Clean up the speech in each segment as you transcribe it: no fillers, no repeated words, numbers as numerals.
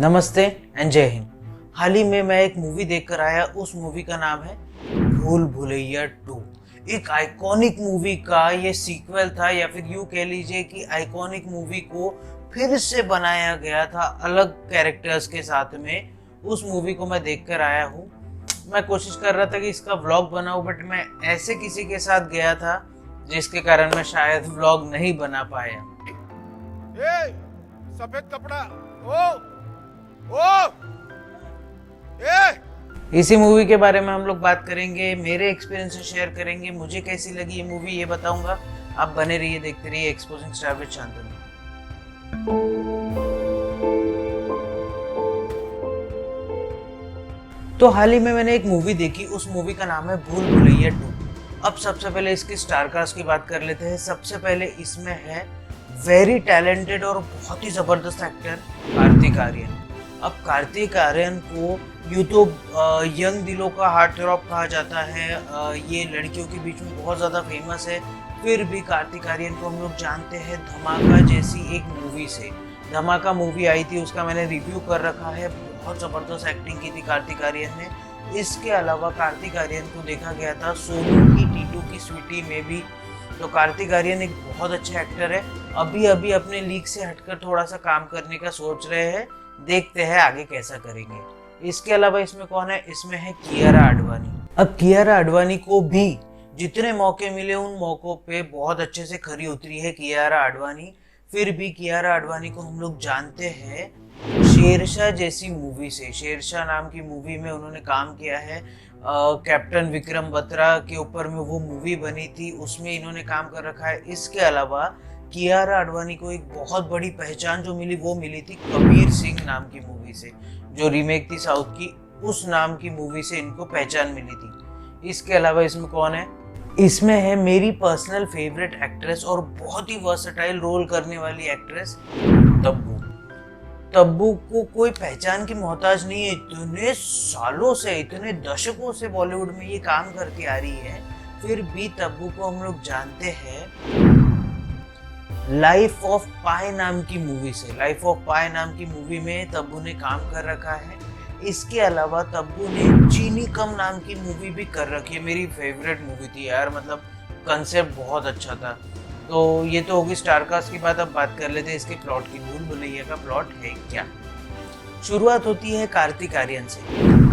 नमस्ते एंड जय हिंद। हाल ही में मैं एक मूवी देखकर आया। उस मूवी का नाम है भूल भुलैया 2। एक आइकॉनिक मूवी का ये सीक्वल था, या फिर यूं कह लीजिए कि आइकॉनिक मूवी को फिर से बनाया गया था अलग कैरेक्टर्स के साथ में। उस मूवी को मैं देखकर आया हूँ। मैं कोशिश कर रहा था कि इसका व्लॉग बनाऊं, बट मैं ऐसे किसी के साथ गया था जिसके कारण मैं शायद व्लॉग नहीं बना पाया। सफेद कपड़ा ओ इसी मूवी के बारे में हम लोग बात करेंगे, मेरे एक्सपीरियंस से शेयर करेंगे, मुझे कैसी लगी ये मूवी ये बताऊंगा। आप बने रहिए, देखते रहिए एक्सपोजिंग स्टार विद शांतनु। तो हाल ही में मैंने एक मूवी देखी, उस मूवी का नाम है भूल भुलैया 2। अब सबसे पहले इसकी स्टार कास्ट की बात कर लेते हैं। सबसे पहले इसमें है वेरी टैलेंटेड और बहुत ही जबरदस्त एक्टर कार्तिक आर्यन। अब कार्तिक आर्यन को यूँ तो यंग दिलों का हार्ट थ्रॉप कहा जाता है, ये लड़कियों के बीच में बहुत ज़्यादा फेमस है। फिर भी कार्तिक आर्यन को हम लोग जानते हैं धमाका जैसी एक मूवी से। धमाका मूवी आई थी, उसका मैंने रिव्यू कर रखा है। बहुत ज़बरदस्त एक्टिंग की थी कार्तिक आर्यन ने। इसके अलावा कार्तिक आर्यन को देखा गया था सोनू की टीटू की स्वीटी में भी। तो कार्तिक आर्यन एक बहुत अच्छा एक्टर है। अभी अपने लीग से हटकर थोड़ा सा काम करने का सोच रहे हैं, देखते हैं आगे कैसा करेंगे। इसके अलावा इसमें कौन है? इसमें है कियारा आडवाणी। अब कियारा आडवाणी को भी जितने मौके मिले उन मौकों पे बहुत अच्छे से खरी उतरी है कियारा आडवाणी। फिर भी कियारा आडवाणी को हम लोग जानते हैं शेरशाह जैसी मूवी से। शेरशाह नाम की मूवी में उन्होंने काम किया है। कैप्टन विक्रम बत्रा के ऊपर में वो मूवी बनी थी, उसमें इन्होंने काम कर रखा है। इसके अलावा कियारा आडवाणी को एक बहुत बड़ी पहचान जो मिली वो मिली थी कबीर सिंह नाम की मूवी से, जो रीमेक थी साउथ की। उस नाम की मूवी से इनको पहचान मिली थी। इसके अलावा इसमें कौन है? इसमें है मेरी पर्सनल फेवरेट एक्ट्रेस और बहुत ही वर्सेटाइल रोल करने वाली एक्ट्रेस तब्बू। तब्बू को कोई पहचान की मोहताज नहीं है। इतने सालों से, इतने दशकों से बॉलीवुड में ये काम करती आ रही है, फिर भी तब्बू को हम लोग जानते हैं लाइफ ऑफ पाई नाम की मूवी से। लाइफ ऑफ पाई नाम की मूवी में तब्बू ने काम कर रखा है। इसके अलावा तब्बू ने चीनी कम नाम की मूवी भी कर रखी है। मेरी फेवरेट मूवी थी यार, मतलब कंसेप्ट बहुत अच्छा था। तो ये तो होगी स्टारकास्ट की बात। अब बात कर लेते हैं इसके प्लॉट की। भूल भुलैया का प्लॉट है क्या? शुरुआत होती है कार्तिक आर्यन से।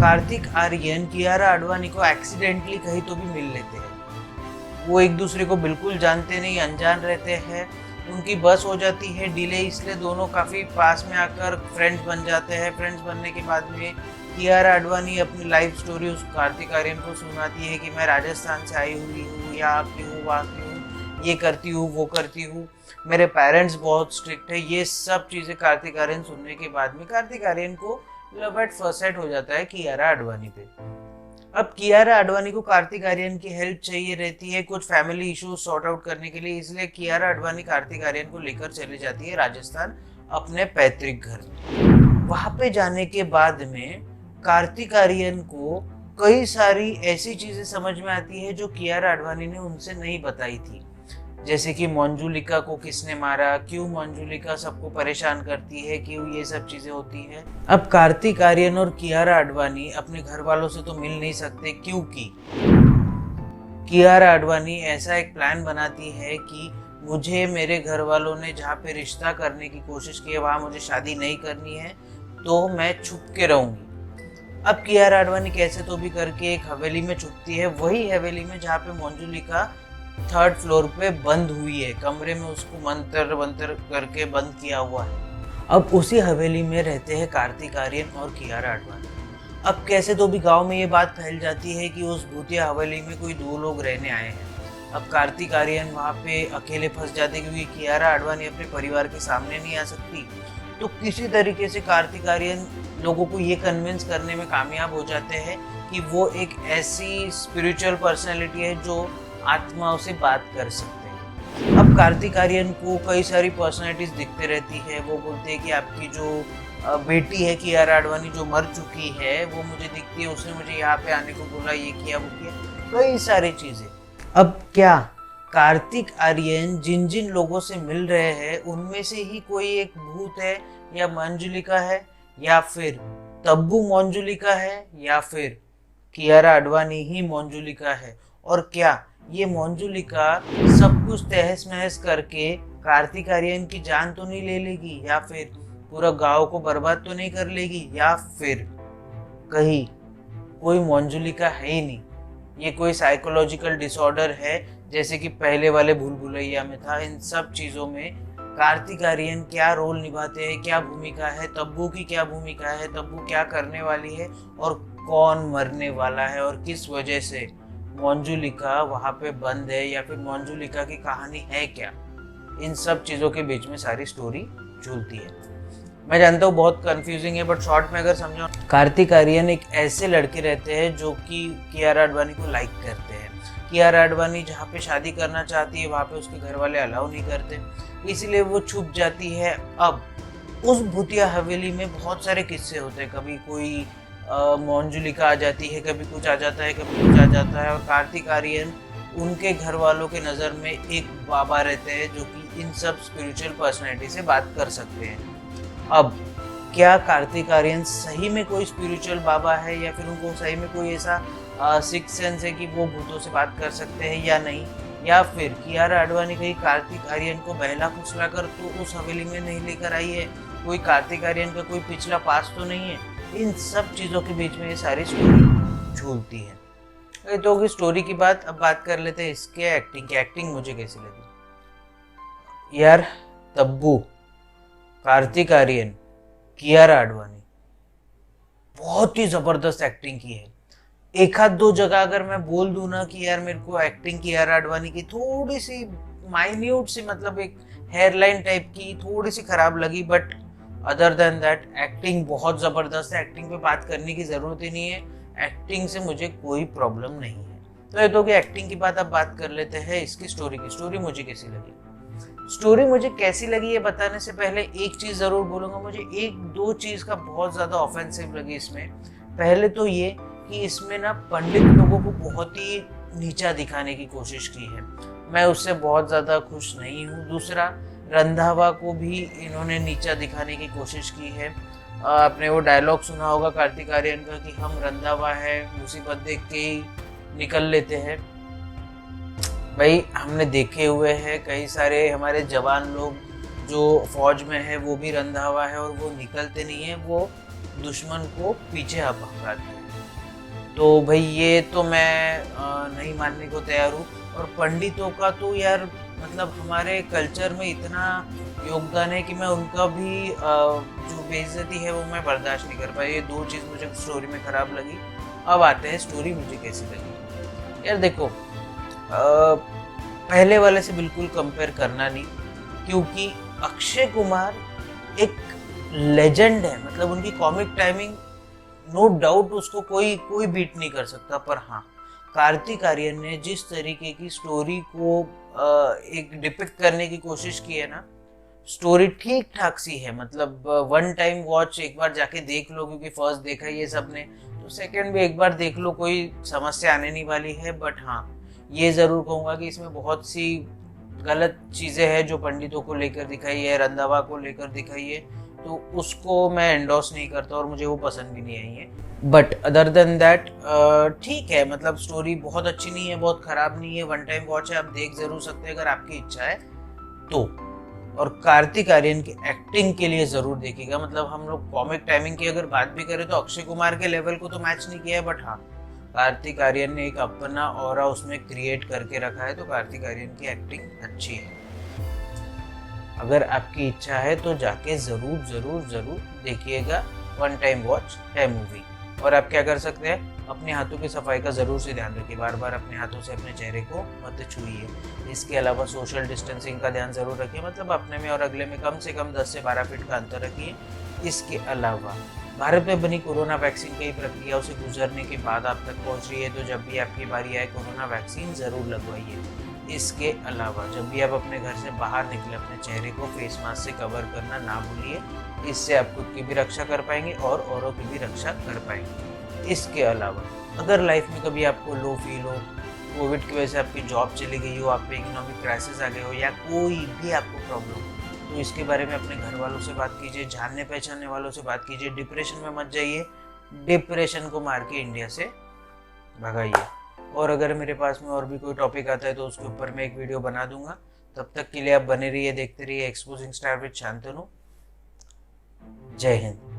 कार्तिक आर्यन कियारा आडवाणी को एक्सीडेंटली कहीं तो भी मिल लेते हैं। वो एक दूसरे को बिल्कुल जानते नहीं, अनजान रहते हैं। उनकी बस हो जाती है डिले, इसलिए दोनों काफ़ी पास में आकर फ्रेंड्स बन जाते हैं। फ्रेंड्स बनने के बाद में कियारा आडवाणी अपनी लाइफ स्टोरी उस कार्तिक आर्यन को सुनाती है कि मैं राजस्थान से आई हुई हूँ, यहाँ की हूँ, वहाँ की हूँ, ये करती हूँ, वो करती हूँ, मेरे पेरेंट्स बहुत स्ट्रिक्ट है। ये सब चीज़ें कार्तिक आर्यन सुनने के बाद में कार्तिक आर्यन को लव एट फर्स्ट साइट हो जाता है कियारा आडवाणी पे। अब कियारा आडवाणी को कार्तिक आर्यन की हेल्प चाहिए रहती है कुछ फैमिली इश्यूज सॉर्ट आउट करने के लिए, इसलिए कियारा आडवाणी कार्तिक आर्यन को लेकर चली जाती है राजस्थान अपने पैतृक घर में। वहां पे जाने के बाद में कार्तिक आर्यन को कई सारी ऐसी चीजें समझ में आती है जो कियारा आडवाणी ने उनसे नहीं बताई थी, जैसे कि मंजुलिका को किसने मारा, क्यों मंजुलिका सबको परेशान करती है, क्यों ये सब चीजें होती हैं। अब कार्तिक आर्यन और कियारा आडवाणी अपने घर वालों से तो मिल नहीं सकते, क्योंकि कियारा आडवाणी ऐसा एक प्लान बनाती है कि मुझे मेरे घर वालों ने जहाँ पे रिश्ता करने की कोशिश की है वहाँ मुझे शादी नहीं करनी है, तो मैं छुप के रहूंगी। अब कियारा आडवाणी कैसे तो भी करके एक हवेली में छुपती है, वही हवेली में जहाँ पे मंजुलिका 3rd फ्लोर पे बंद हुई है, कमरे में उसको मंत्र करके बंद किया हुआ है। अब उसी हवेली में रहते हैं कार्तिक आर्यन और कियारा आडवाणी। अब कैसे तो भी गांव में ये बात फैल जाती है कि उस भूतिया हवेली में कोई 2 लोग रहने आए हैं। अब कार्तिक आर्यन वहाँ पे अकेले फंस जाते हैं, क्योंकि कियारा आडवाणी अपने परिवार के सामने नहीं आ सकती। तो किसी तरीके से कार्तिक आर्यन लोगों को ये कन्विंस करने में कामयाब हो जाते हैं कि वो एक ऐसी स्पिरिचुअल पर्सनैलिटी है जो आत्माओं से बात कर सकते हैं। अब कार्तिक आर्यन को कई सारी पर्सनैलिटीज दिखते रहती है। वो बोलते हैं कि आपकी जो बेटी है कियारा आडवाणी जो मर चुकी है वो मुझे दिखती है, उसने मुझे यहाँ पे आने को बोला, ये किया वो किया, कई सारी चीजें। अब क्या कार्तिक आर्यन जिन जिन लोगों से मिल रहे हैं उनमें से ही कोई एक भूत है या मंजुलिका है या फिर तब्बू मोंजुलिका है, या फिर कियारा आडवाणी ही मोंजुलिका है, और क्या ये मोंजुलिका सब कुछ तहस महस करके कार्तिक आर्यन की जान तो नहीं ले लेगी, या फिर पूरा गांव को बर्बाद तो नहीं कर लेगी, या फिर कहीं कोई मोंजुलिका है ही नहीं, ये कोई साइकोलॉजिकल डिसऑर्डर है जैसे कि पहले वाले भूल भुलैया में था। इन सब चीज़ों में कार्तिक आर्यन क्या रोल निभाते हैं, क्या भूमिका है, तब्बू की क्या भूमिका है, तब्बू क्या करने वाली है, और कौन मरने वाला है, और किस वजह से मोंजुलिका वहाँ पे बंद है, या फिर मोंजुलिका की कहानी है क्या, इन सब चीज़ों के बीच में सारी स्टोरी झूलती है। मैं जानता हूँ बहुत कंफ्यूजिंग है, बट शॉर्ट में अगर समझो, कार्तिक आर्यन एक ऐसे लड़के रहते हैं जो कि कियारा आडवाणी को लाइक करते हैं। कियारा आडवाणी जहाँ पे शादी करना चाहती है वहाँ पे उसके घर वाले अलाउ नहीं करते, इसलिए वो छुप जाती है। अब उस भूतिया हवेली में बहुत सारे किस्से होते हैं, कभी कोई मोंजुलिका आ जाती है, कभी कुछ आ जाता है, कभी कुछ आ जाता है, और कार्तिक आर्यन उनके घर वालों के नज़र में एक बाबा रहते हैं जो कि इन सब स्पिरिचुअल पर्सनैलिटी से बात कर सकते हैं। अब क्या कार्तिक आर्यन सही में कोई स्पिरिचुअल बाबा है, या फिर उनको सही में कोई ऐसा सिक्स सेंस है कि वो भूतों से बात कर सकते हैं या नहीं, या फिर कियारा आडवाणी कहीं कार्तिक आर्यन को बहला फुसला कर तो उस हवेली में नहीं लेकर आई है, कोई कार्तिक आर्यन का कोई पिछला पास तो नहीं है। इन सब चीज़ों के बीच में ये सारी स्टोरी झूलती है। तो होगी स्टोरी की बात। अब बात कर लेते हैं इसके एक्टिंग की। एक्टिंग मुझे कैसी लगी यार? तब्बू, कार्तिक आर्यन, कियारा आडवाणी, बहुत ही जबरदस्त एक्टिंग की है। एक आध दो जगह अगर मैं बोल दूं ना कि यार मेरे को एक्टिंग कियारा आडवाणी की थोड़ी सी माइन्यूट सी, मतलब एक हेयरलाइन टाइप की थोड़ी सी खराब लगी, but other than that acting बहुत जबरदस्त है। एक्टिंग पे बात करने की जरूरत ही नहीं है, एक्टिंग से मुझे कोई प्रॉब्लम नहीं है। तो ये तो कि एक्टिंग की बात अब बात कर लेते हैं इसकी स्टोरी की। स्टोरी मुझे कैसी लगी? स्टोरी मुझे कैसी लगी ये बताने से पहले एक चीज जरूर बोलूंगा, मुझे एक दो चीज का बहुत ज्यादा ऑफेंसिव लगी इसमें। पहले तो ये कि इसमें ना पंडित लोगों को बहुत ही नीचा दिखाने की कोशिश की है, मैं उससे बहुत ज़्यादा खुश नहीं हूँ। दूसरा, रंधावा को भी इन्होंने नीचा दिखाने की कोशिश की है। आपने वो डायलॉग सुना होगा कार्तिक आर्यन का कि हम रंधावा है, मुसीबत देख के ही निकल लेते हैं। भाई हमने देखे हुए हैं कई सारे हमारे जवान लोग जो फौज में है वो भी रंधावा है, और वो निकलते नहीं है, वो दुश्मन को पीछे भगाते हैं। तो भाई ये तो मैं नहीं मानने को तैयार हूँ। और पंडितों का तो यार मतलब हमारे कल्चर में इतना योगदान है कि मैं उनका भी जो बेइज्जती है वो मैं बर्दाश्त नहीं कर पाया। ये दो चीज़ मुझे स्टोरी में ख़राब लगी। अब आते हैं स्टोरी मुझे कैसी लगी। यार देखो, पहले वाले से बिल्कुल कंपेयर करना नहीं, क्योंकि अक्षय कुमार एक लेजेंड है, मतलब उनकी कॉमिक टाइमिंग नो डाउट उसको कोई बीट नहीं कर सकता। पर हाँ, कार्तिक आर्यन ने जिस तरीके की स्टोरी को एक डिपिक्ट करने की कोशिश की है ना, स्टोरी ठीक ठाक सी है। मतलब वन टाइम वॉच, एक बार जाके देख लो, क्योंकि फर्स्ट देखा ये सबने, तो सेकंड भी एक बार देख लो, कोई समस्या आने नहीं वाली है। बट हाँ, ये ज़रूर कहूँगा कि इसमें बहुत सी गलत चीज़ें हैं जो पंडितों को लेकर दिखाई है, रंधावा को लेकर दिखाई है, तो उसको मैं एंडोर्स नहीं करता और मुझे वो पसंद भी नहीं आई है। बट अदर देन दैट ठीक है, मतलब स्टोरी बहुत अच्छी नहीं है, बहुत ख़राब नहीं है, वन टाइम वॉच है, आप देख ज़रूर सकते हैं अगर आपकी इच्छा है तो। और कार्तिक आर्यन की एक्टिंग के लिए ज़रूर देखिएगा। मतलब हम लोग कॉमिक टाइमिंग की अगर बात भी करें तो अक्षय कुमार के लेवल को तो मैच नहीं किया है, बट हाँ, कार्तिक आर्यन ने एक अपना ऑरा उसमें क्रिएट करके रखा है, तो कार्तिक आर्यन की एक्टिंग अच्छी है। अगर आपकी इच्छा है तो जाके ज़रूर ज़रूर ज़रूर देखिएगा, वन टाइम वॉच है मूवी। और आप क्या कर सकते हैं, अपने हाथों की सफाई का ज़रूर से ध्यान रखिए, बार बार अपने हाथों से अपने चेहरे को मत छूइए। इसके अलावा सोशल डिस्टेंसिंग का ध्यान ज़रूर रखिए, मतलब अपने में और अगले में कम से कम 10 से 12 फीट का अंतर रखिए। इसके अलावा भारत में बनी कोरोना वैक्सीन कई प्रक्रियाओं से गुजरने के बाद आप तक पहुंच रही है, तो जब भी आपकी बारी आए कोरोना वैक्सीन ज़रूर लगवाइए। इसके अलावा जब भी आप अपने घर से बाहर निकले, अपने चेहरे को फेस मास्क से कवर करना ना भूलिए, इससे आप खुद की भी रक्षा कर पाएंगे और औरों की भी रक्षा कर पाएंगे। इसके अलावा अगर लाइफ में कभी आपको लो फील हो, कोविड की वजह से आपकी जॉब चली गई हो, आप पे इकोनॉमिक क्राइसिस आ गए हो, या कोई भी आपको प्रॉब्लम हो, तो इसके बारे में अपने घर वालों से बात कीजिए, जानने पहचानने वालों से बात कीजिए। डिप्रेशन में मत जाइए, डिप्रेशन को मार के इंडिया से भगाइए। और अगर मेरे पास में और भी कोई टॉपिक आता है तो उसके ऊपर मैं एक वीडियो बना दूंगा। तब तक के लिए आप बने रहिए, देखते रहिए एक्सपोजिंग स्टार विद शांतनु। जय हिंद।